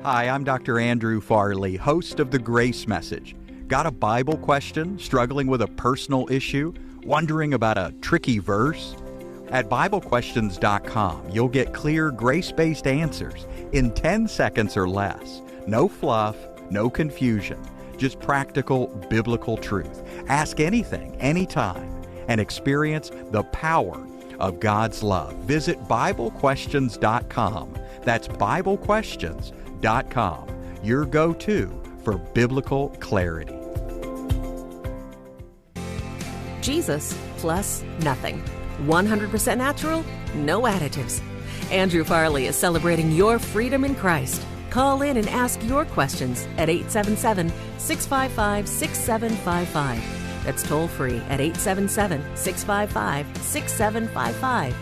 Hi, I'm Dr. Andrew Farley, host of The Grace Message. Got a Bible question? Struggling with a personal issue? Wondering about a tricky verse? At BibleQuestions.com, you'll get clear, grace-based answers in 10 seconds or less. No fluff, no confusion, just practical biblical truth. Ask anything, anytime, and experience the power of God's love. Visit BibleQuestions.com. That's BibleQuestions.com, your go-to for biblical clarity. Jesus plus nothing. 100% natural, no additives. Andrew Farley is celebrating your freedom in Christ. Call in and ask your questions at 877-655-6755. That's toll free at 877-655-6755.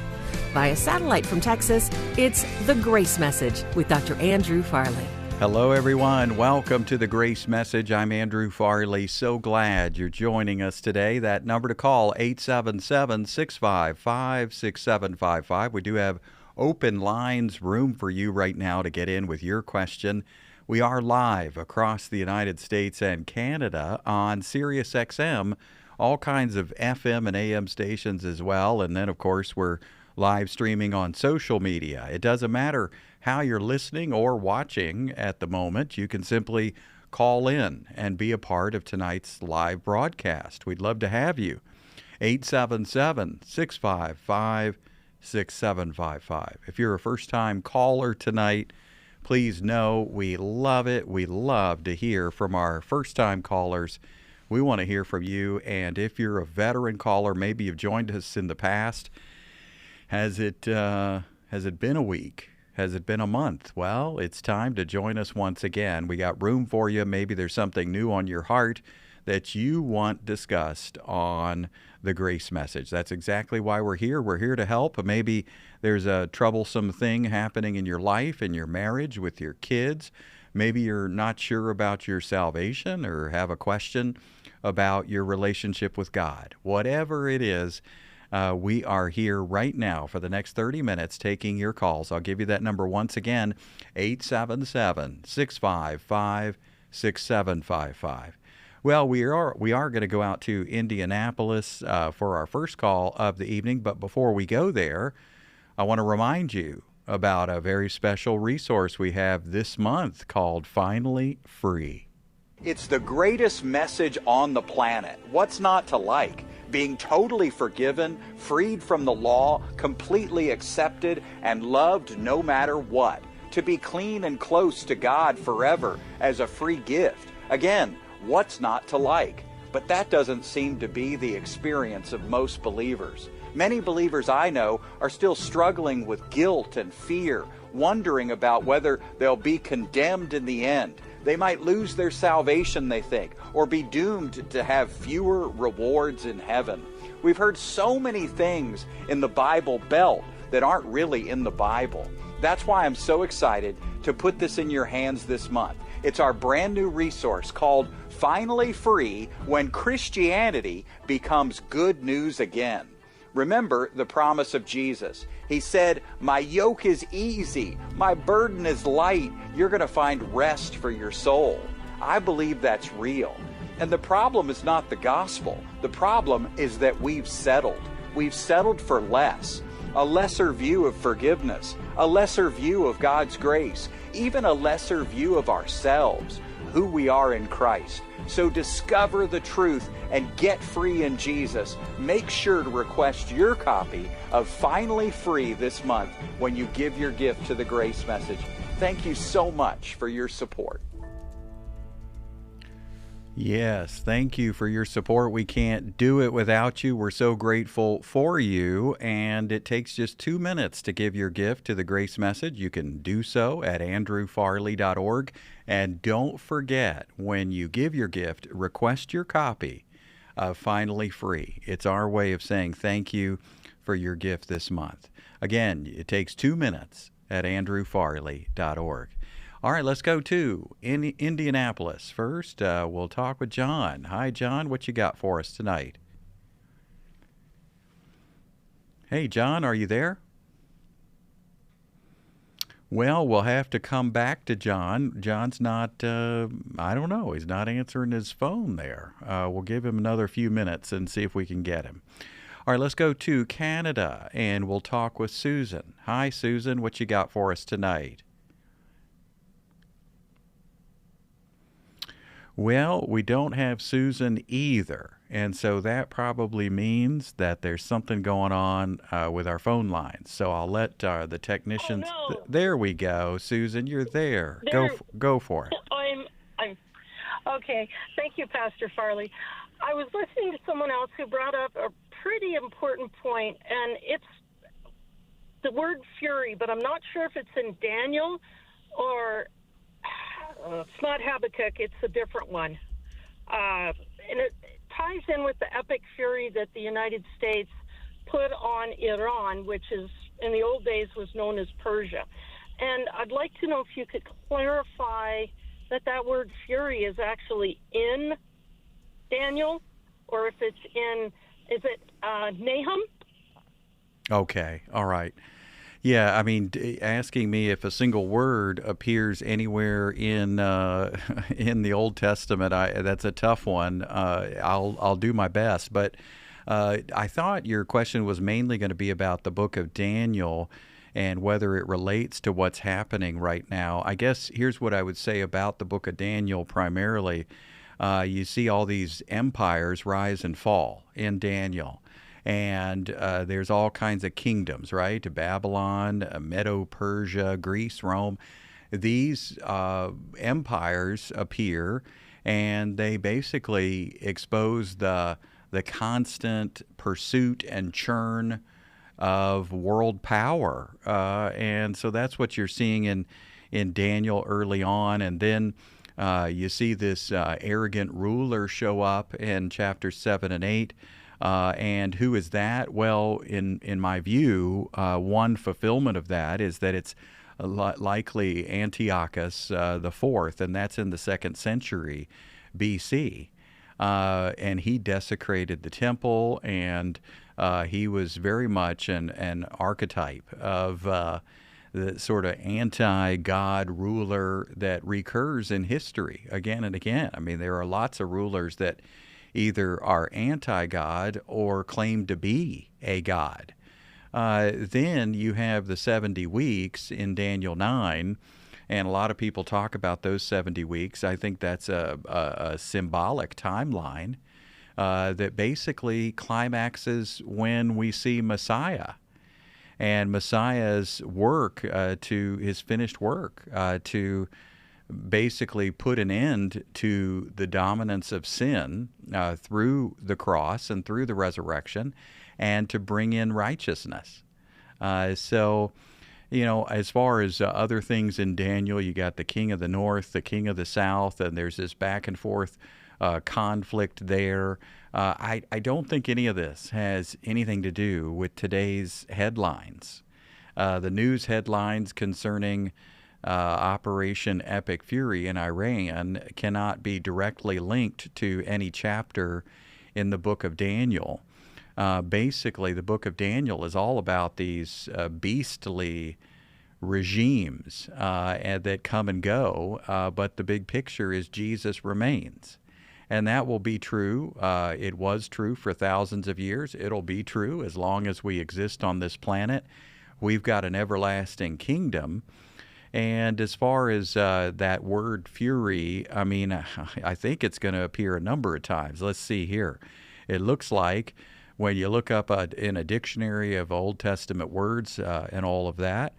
Via satellite from Texas, it's The Grace Message with Dr. Andrew Farley. Hello, everyone. Welcome to The Grace Message. I'm Andrew Farley. So glad you're joining us today. That number to call, 877-655-6755. We do have open lines, room for you right now to get in with your question. We are live across the United States and Canada on Sirius XM, all kinds of FM and AM stations as well. And then, of course, we're live streaming on social media. It doesn't matter how you're listening or watching at the moment. You can simply call in and be a part of tonight's live broadcast. We'd love to have you. 877-655-6755. If you're a first-time caller tonight, please know we love it. We love to hear from our first-time callers. We want to hear from you. And if you're a veteran caller, maybe you've joined us in the past, has it been a week? Has it been a month? Well, it's time to join us once again. We got room for you. Maybe there's something new on your heart that you want discussed on The Grace Message. That's exactly why we're here. We're here to help. Maybe there's a troublesome thing happening in your life, in your marriage, with your kids. Maybe you're not sure about your salvation or have a question about your relationship with God. Whatever it is, we are here right now for the next 30 minutes taking your calls. I'll give you that number once again, 877-655-6755. Well, we are going to go out to Indianapolis for our first call of the evening. But before we go there, I want to remind you about a very special resource we have this month called Finally Free. It's the greatest message on the planet. What's not to like? Being totally forgiven, freed from the law, completely accepted, and loved no matter what. To be clean and close to God forever as a free gift. Again, what's not to like? But that doesn't seem to be the experience of most believers. Many believers I know are still struggling with guilt and fear, wondering about whether they'll be condemned in the end. They might lose their salvation, they think, or be doomed to have fewer rewards in heaven. We've heard so many things in the Bible Belt that aren't really in the Bible. That's why I'm so excited to put this in your hands this month. It's our brand new resource called Finally Free When Christianity Becomes Good News Again. Remember the promise of Jesus. He said, "My yoke is easy, my burden is light. You're going to find rest for your soul." I believe that's real. And the problem is not the gospel. The problem is that we've settled. We've settled for less. A lesser view of forgiveness, a lesser view of God's grace, even a lesser view of ourselves, who we are in Christ. So discover the truth and get free in Jesus. Make sure to request your copy of Finally Free this month when you give your gift to the Grace Message. Thank you so much for your support. Yes, thank you for your support. We can't do it without you. We're so grateful for you. And it takes just 2 minutes to give your gift to the Grace Message. You can do so at andrewfarley.org. And don't forget, when you give your gift, request your copy of Finally Free. It's our way of saying thank you for your gift this month. Again, it takes 2 minutes at andrewfarley.org. All right, let's go to Indianapolis. First, we'll talk with John. Hi, John. What you got for us tonight? Hey, John, are you there? Well, we'll have to come back to John. John's not, I don't know, he's not answering his phone there. We'll give him another few minutes and see if we can get him. All right, let's go to Canada and we'll talk with Susan. Hi, Susan. What you got for us tonight? Well, we don't have Susan either. And so that probably means that there's something going on with our phone lines. So I'll let the Oh technicians. no, There we go. Susan, you're there. Go, there. go for it. I'm okay. Thank you, Pastor Farley. I was listening to someone else who brought up a pretty important point, and it's the word fury, but I'm not sure if it's in Daniel or it's not Habakkuk. It's a different one, and it ties in with the epic fury that the United States put on Iran, which is in the old days was known as Persia. And I'd like to know if you could clarify that word fury is actually in Daniel, or if it's in, is it Nahum? Okay. All right. Yeah, I mean, asking me if a single word appears anywhere in in the Old Testament, that's a tough one. I'll do my best, but I thought your question was mainly going to be about the book of Daniel and whether it relates to what's happening right now. I guess here's what I would say about the book of Daniel primarily. You see all these empires rise and fall in Daniel. And there's all kinds of kingdoms, right? Babylon, Medo-Persia, Greece, Rome. These empires appear, and they basically expose the constant pursuit and churn of world power. And so that's what you're seeing in Daniel early on. And then you see this arrogant ruler show up in chapters 7 and 8. And who is that? Well, in my view, one fulfillment of that is that it's likely Antiochus the fourth, and that's in the 2nd century BC. And he desecrated the temple, and he was very much an archetype of the sort of anti-God ruler that recurs in history again and again. I mean, there are lots of rulers that either are anti-God or claim to be a god. Then you have the 70 weeks in Daniel 9, and a lot of people talk about those 70 weeks. I think that's a symbolic timeline that basically climaxes when we see Messiah. And Messiah's work, to his finished work, to basically put an end to the dominance of sin through the cross and through the resurrection, and to bring in righteousness. So, as far as other things in Daniel, you got the king of the north, the king of the south, and there's this back and forth conflict there. I don't think any of this has anything to do with today's headlines. The news headlines concerning Operation Epic Fury in Iran cannot be directly linked to any chapter in the book of Daniel. Basically, the book of Daniel is all about these beastly regimes that come and go, but the big picture is Jesus remains. And that will be true. It was true for thousands of years. It'll be true as long as we exist on this planet. We've got an everlasting kingdom. And as far as that word fury, I mean, I think it's going to appear a number of times. Let's see here. It looks like when you look up in a dictionary of Old Testament words and all of that,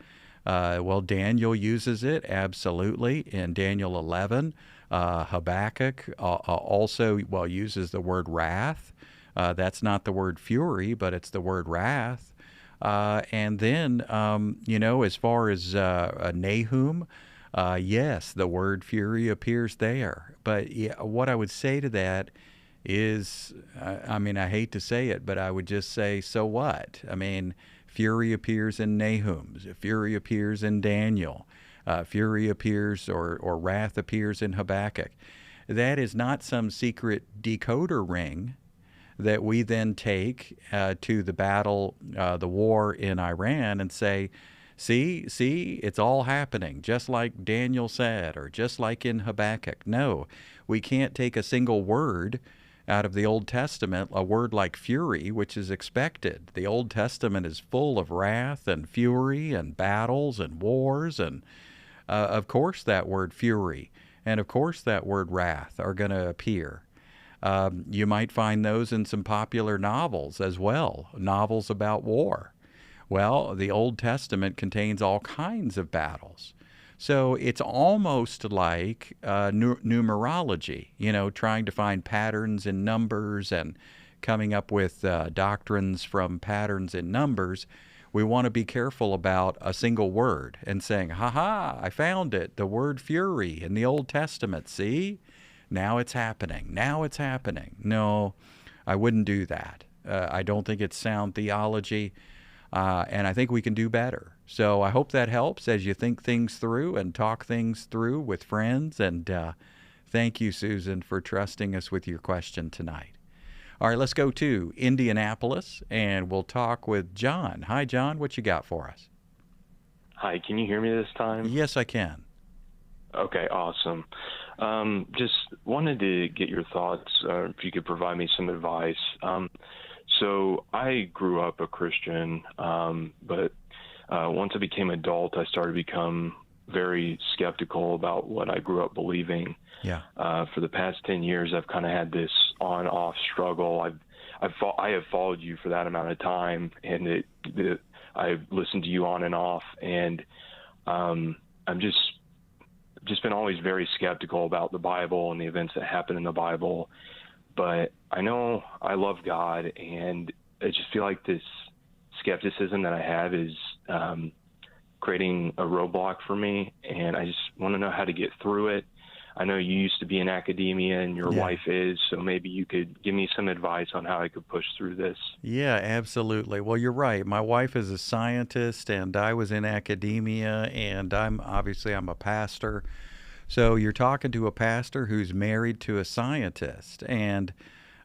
well, Daniel uses it, absolutely, in Daniel 11. Habakkuk also, uses the word wrath. That's not the word fury, but it's the word wrath. And then, as far as Nahum, yes, the word fury appears there. But what I would say to that is, I hate to say it, but I would just say, so what? I mean, fury appears in Nahum, fury appears in Daniel, fury appears or wrath appears in Habakkuk. That is not some secret decoder ring that we then take to the battle, the war in Iran, and say, See, it's all happening, just like Daniel said, or just like in Habakkuk. No, we can't take a single word out of the Old Testament, a word like fury, which is expected. The Old Testament is full of wrath and fury and battles and wars, and of course that word fury and of course that word wrath are going to appear. You might find those in some popular novels as well, novels about war. Well, the Old Testament contains all kinds of battles. So it's almost like numerology, trying to find patterns in numbers and coming up with doctrines from patterns in numbers. We want to be careful about a single word and saying, ha ha, I found it, the word fury in the Old Testament. See? Now it's happening. Now it's happening. No, I wouldn't do that. I don't think it's sound theology. And I think we can do better. So I hope that helps as you think things through and talk things through with friends. And thank you, Susan, for trusting us with your question tonight. All right, let's go to Indianapolis, and we'll talk with John. Hi, John. What you got for us? Hi, can you hear me this time? Yes, I can. Okay, awesome. Just wanted to get your thoughts, if you could provide me some advice. So I grew up a Christian, but once I became adult, I started to become very skeptical about what I grew up believing. Yeah. For the past 10 years, I've kind of had this on-off struggle. I have followed you for that amount of time, and I've listened to you on and off, and I'm just been always very skeptical about the Bible and the events that happen in the Bible. But I know I love God, and I just feel like this skepticism that I have is creating a roadblock for me, and I just want to know how to get through it. I know you used to be in academia, and your wife is, so maybe you could give me some advice on how I could push through this. Yeah, absolutely. Well, you're right. My wife is a scientist, and I was in academia, and I'm a pastor. So you're talking to a pastor who's married to a scientist, and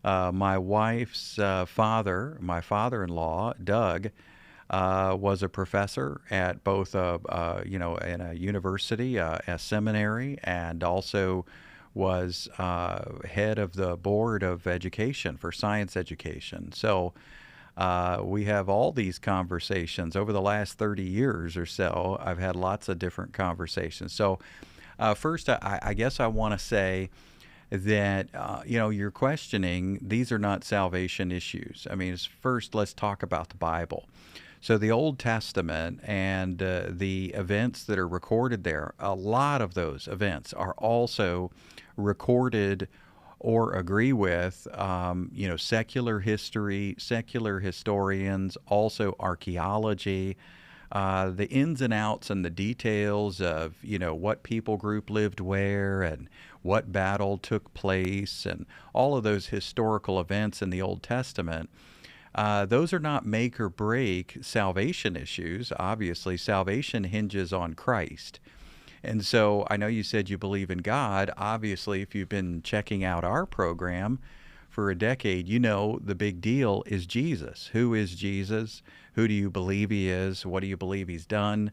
my wife's father, my father-in-law, Doug, was a professor at both in a university, a seminary, and also was head of the board of education for science education. So we have all these conversations over the last 30 years or so. I've had lots of different conversations. So first, I guess I want to say that, you're questioning, these are not salvation issues. I mean, first, let's talk about the Bible. So the Old Testament and the events that are recorded there, a lot of those events are also recorded or agree with, secular history, secular historians, also archaeology, the ins and outs and the details of, what people group lived where and what battle took place and all of those historical events in the Old Testament. Those are not make or break salvation issues. Obviously, salvation hinges on Christ. And so I know you said you believe in God. Obviously, if you've been checking out our program for a decade, you know the big deal is Jesus. Who is Jesus? Who do you believe he is? What do you believe he's done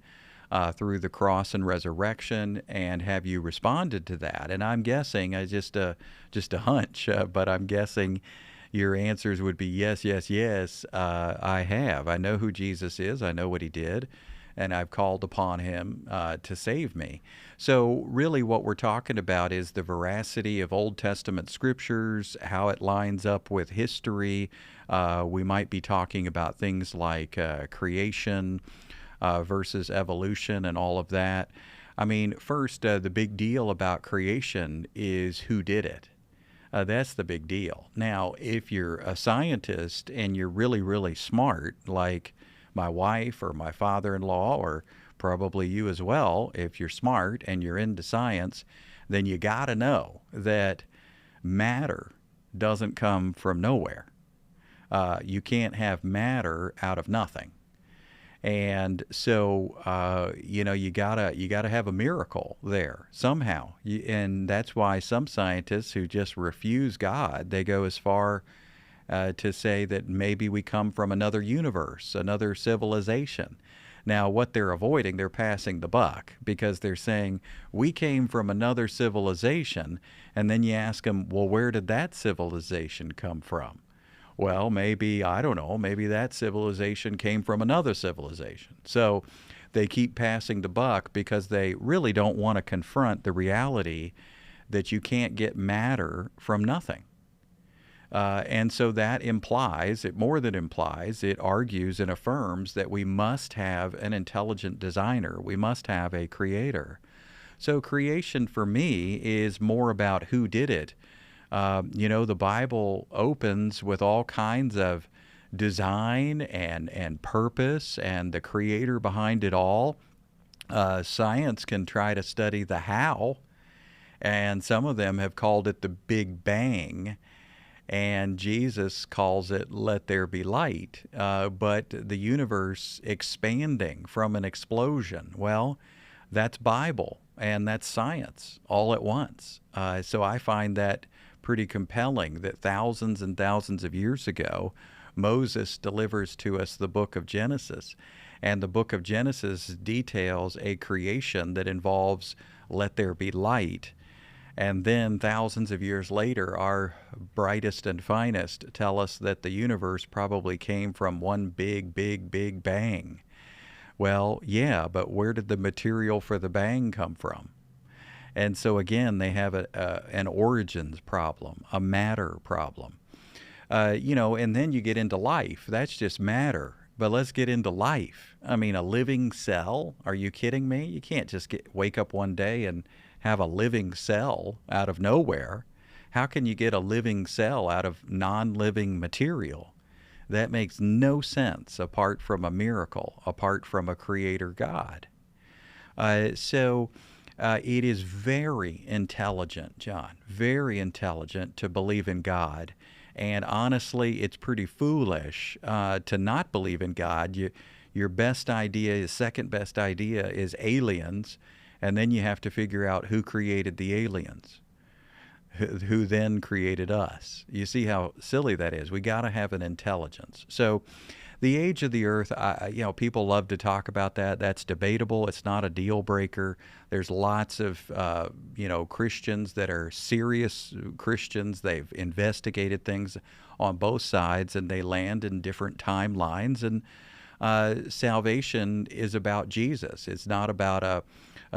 through the cross and resurrection? And have you responded to that? And I'm guessing, just a hunch, but I'm guessing your answers would be yes, yes, yes, I have. I know who Jesus is. I know what he did. And I've called upon him to save me. So really what we're talking about is the veracity of Old Testament scriptures, how it lines up with history. We might be talking about things like creation versus evolution and all of that. I mean, first, the big deal about creation is who did it. That's the big deal. Now, if you're a scientist and you're really, really smart, like my wife or my father-in-law, or probably you as well, if you're smart and you're into science, then you got to know that matter doesn't come from nowhere. You can't have matter out of nothing. And so, you gotta have a miracle there somehow. And that's why some scientists who just refuse God, they go as far to say that maybe we come from another universe, another civilization. Now, what they're avoiding, they're passing the buck because they're saying, we came from another civilization. And then you ask them, well, where did that civilization come from? Well, maybe, I don't know, maybe that civilization came from another civilization. So they keep passing the buck because they really don't want to confront the reality that you can't get matter from nothing. And so that implies, it more than implies, it argues and affirms that we must have an intelligent designer. We must have a creator. So creation for me is more about who did it. The Bible opens with all kinds of design and purpose and the creator behind it all. Science can try to study the how, and some of them have called it the Big Bang, and Jesus calls it let there be light. But the universe expanding from an explosion, well, that's Bible and that's science all at once. So I find that pretty compelling that thousands and thousands of years ago, Moses delivers to us the book of Genesis. And the book of Genesis details a creation that involves let there be light. And then thousands of years later, our brightest and finest tell us that the universe probably came from one big, big, big bang. Well, yeah, but where did the material for the bang come from? And so again, they have an origins problem, a matter problem. And then you get into life. That's just matter. But let's get into life. I mean, a living cell? Are you kidding me? You can't just wake up one day and have a living cell out of nowhere. How can you get a living cell out of non-living material? That makes no sense apart from a miracle, apart from a creator God. So it is very intelligent, John, very intelligent to believe in God. And honestly, it's pretty foolish to not believe in God. Your best idea, second best idea is aliens, and then you have to figure out who created the aliens, who then created us. You see how silly that is. We got to have an intelligence. So the age of the earth, people love to talk about that. That's debatable. It's not a deal breaker. There's lots of, Christians that are serious Christians. They've investigated things on both sides, and they land in different timelines. And salvation is about Jesus. It's not about a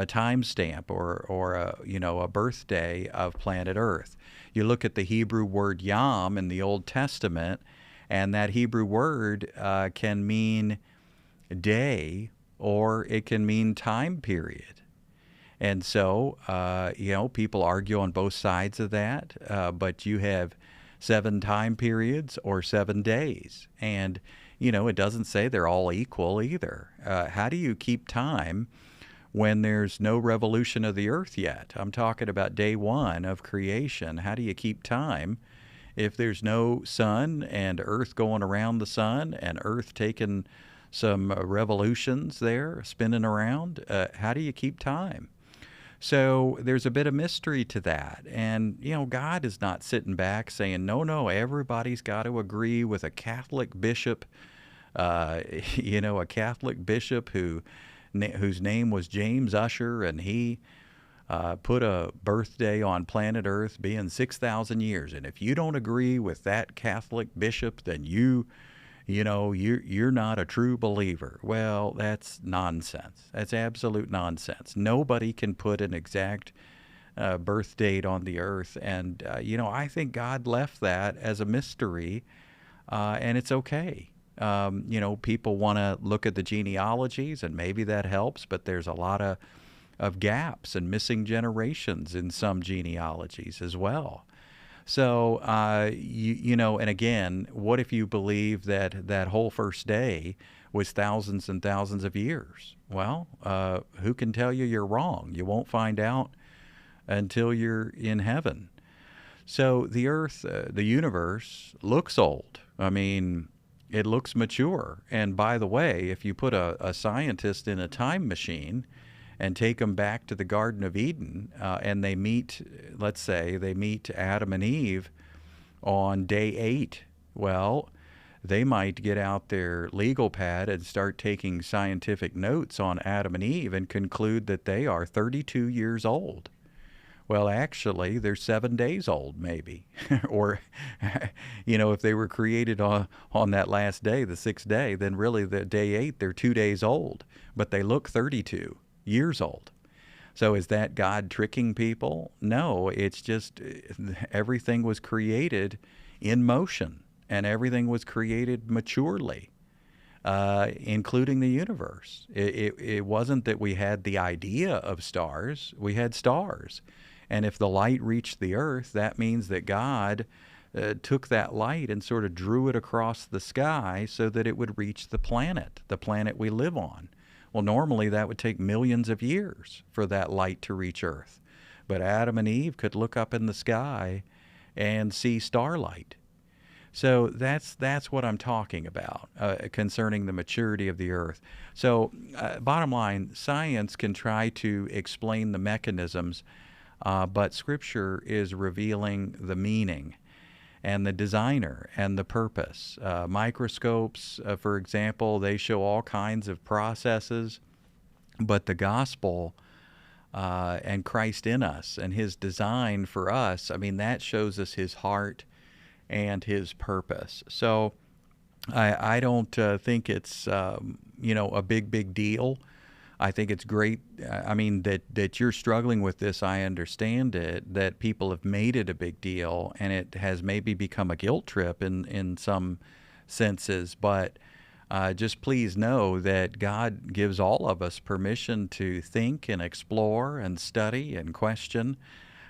timestamp or a birthday of planet Earth. You look at the Hebrew word yom in the Old Testament, and that Hebrew word can mean day or it can mean time period. And so, people argue on both sides of that, but you have 7 time periods or 7 days. And, it doesn't say they're all equal either. How do you keep time when there's no revolution of the earth yet? I'm talking about day 1 of creation. How do you keep time if there's no sun and earth going around the sun and earth taking some revolutions there, spinning around? How do you keep time? So there's a bit of mystery to that. And, God is not sitting back saying, no, everybody's got to agree with a Catholic bishop, a Catholic bishop whose name was James Ussher, and he put a birthday on planet Earth being 6,000 years. And if you don't agree with that Catholic bishop, then you're not a true believer. Well, that's nonsense. That's absolute nonsense. Nobody can put an exact birth date on the earth. And, I think God left that as a mystery, and it's okay. People want to look at the genealogies, and maybe that helps, but there's a lot of gaps and missing generations in some genealogies as well. So, and again, what if you believe that whole first day was thousands and thousands of years? Well, who can tell you you're wrong? You won't find out until you're in heaven. So the earth, the universe, looks old. I mean, it looks mature. And by the way, if you put a scientist in a time machine and take them back to the Garden of Eden, and they meet, let's say, they meet Adam and Eve on day 8. Well, they might get out their legal pad and start taking scientific notes on Adam and Eve and conclude that they are 32 years old. Well, actually, they're 7 days old, maybe. Or, if they were created on that last day, the sixth day, then really the day 8, they're 2 days old. But they look 32 years old. So is that God tricking people? No, it's just everything was created in motion, and everything was created maturely, including the universe. It wasn't that we had the idea of stars. We had stars. And if the light reached the earth, that means that God took that light and sort of drew it across the sky so that it would reach the planet we live on. Well, normally that would take millions of years for that light to reach Earth. But Adam and Eve could look up in the sky and see starlight. So that's what I'm talking about concerning the maturity of the Earth. So bottom line, science can try to explain the mechanisms, but Scripture is revealing the meaning and the designer and the purpose. Microscopes, for example, they show all kinds of processes, but the gospel and Christ in us and his design for us, I mean, that shows us his heart and his purpose. So I don't think it's, a big deal. I think it's great. I mean, that you're struggling with this, I understand it, that people have made it a big deal, and it has maybe become a guilt trip in some senses. But just please know that God gives all of us permission to think and explore and study and question.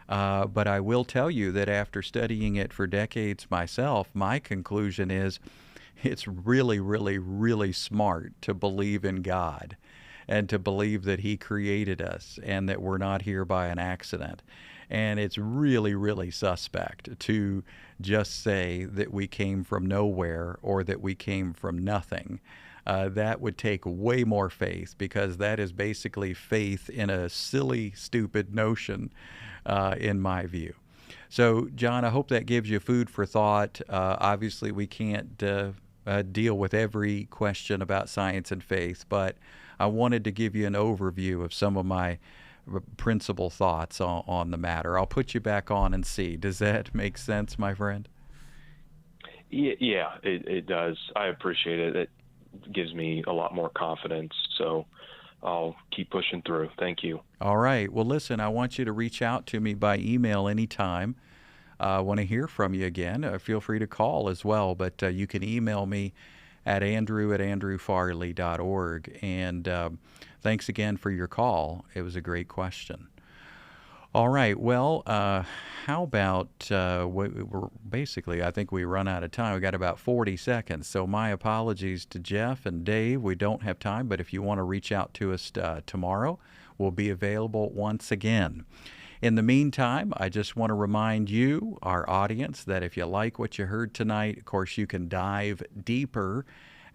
But I will tell you that after studying it for decades myself, my conclusion is it's really, really, really smart to believe in God and to believe that he created us and that we're not here by an accident. And it's really, really suspect to just say that we came from nowhere or that we came from nothing. That would take way more faith, because that is basically faith in a silly, stupid notion, in my view. So, John, I hope that gives you food for thought. Obviously, we can't deal with every question about science and faith, but I wanted to give you an overview of some of my principal thoughts on the matter. I'll put you back on and see. Does that make sense, my friend? Yeah, it does. I appreciate it. It gives me a lot more confidence. So I'll keep pushing through. Thank you. All right. Well, listen, I want you to reach out to me by email anytime. I want to hear from you again. Feel free to call as well, but you can email me at andrew@andrewfarley.org. And thanks again for your call. It was a great question. All right. Well, how about basically, I think we run out of time. We got about 40 seconds. So my apologies to Jeff and Dave. We don't have time, but if you want to reach out to us tomorrow, we'll be available once again. In the meantime, I just want to remind you, our audience, that if you like what you heard tonight, of course, you can dive deeper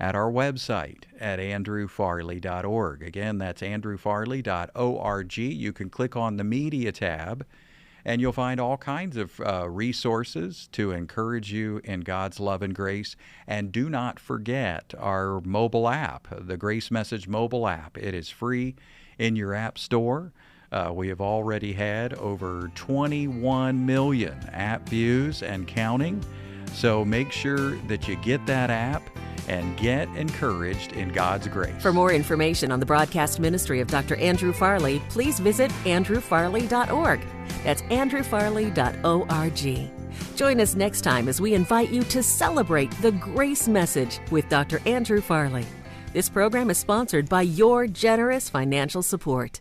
at our website at andrewfarley.org. Again, that's andrewfarley.org. You can click on the Media tab, and you'll find all kinds of resources to encourage you in God's love and grace. And do not forget our mobile app, the Grace Message mobile app. It is free in your app store. We have already had over 21 million app views and counting. So make sure that you get that app and get encouraged in God's grace. For more information on the broadcast ministry of Dr. Andrew Farley, please visit andrewfarley.org. That's andrewfarley.org. Join us next time as we invite you to celebrate the grace message with Dr. Andrew Farley. This program is sponsored by your generous financial support.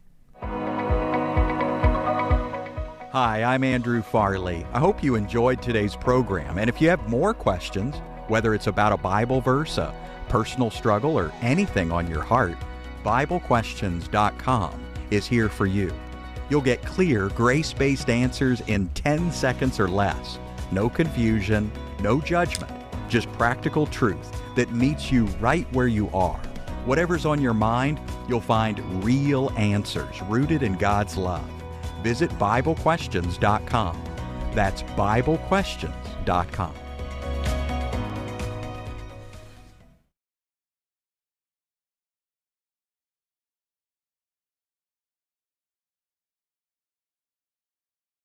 Hi, I'm Andrew Farley. I hope you enjoyed today's program. And if you have more questions, whether it's about a Bible verse, a personal struggle, or anything on your heart, BibleQuestions.com is here for you. You'll get clear, grace-based answers in 10 seconds or less. No confusion, no judgment, just practical truth that meets you right where you are. Whatever's on your mind, you'll find real answers rooted in God's love. Visit BibleQuestions.com. That's BibleQuestions.com.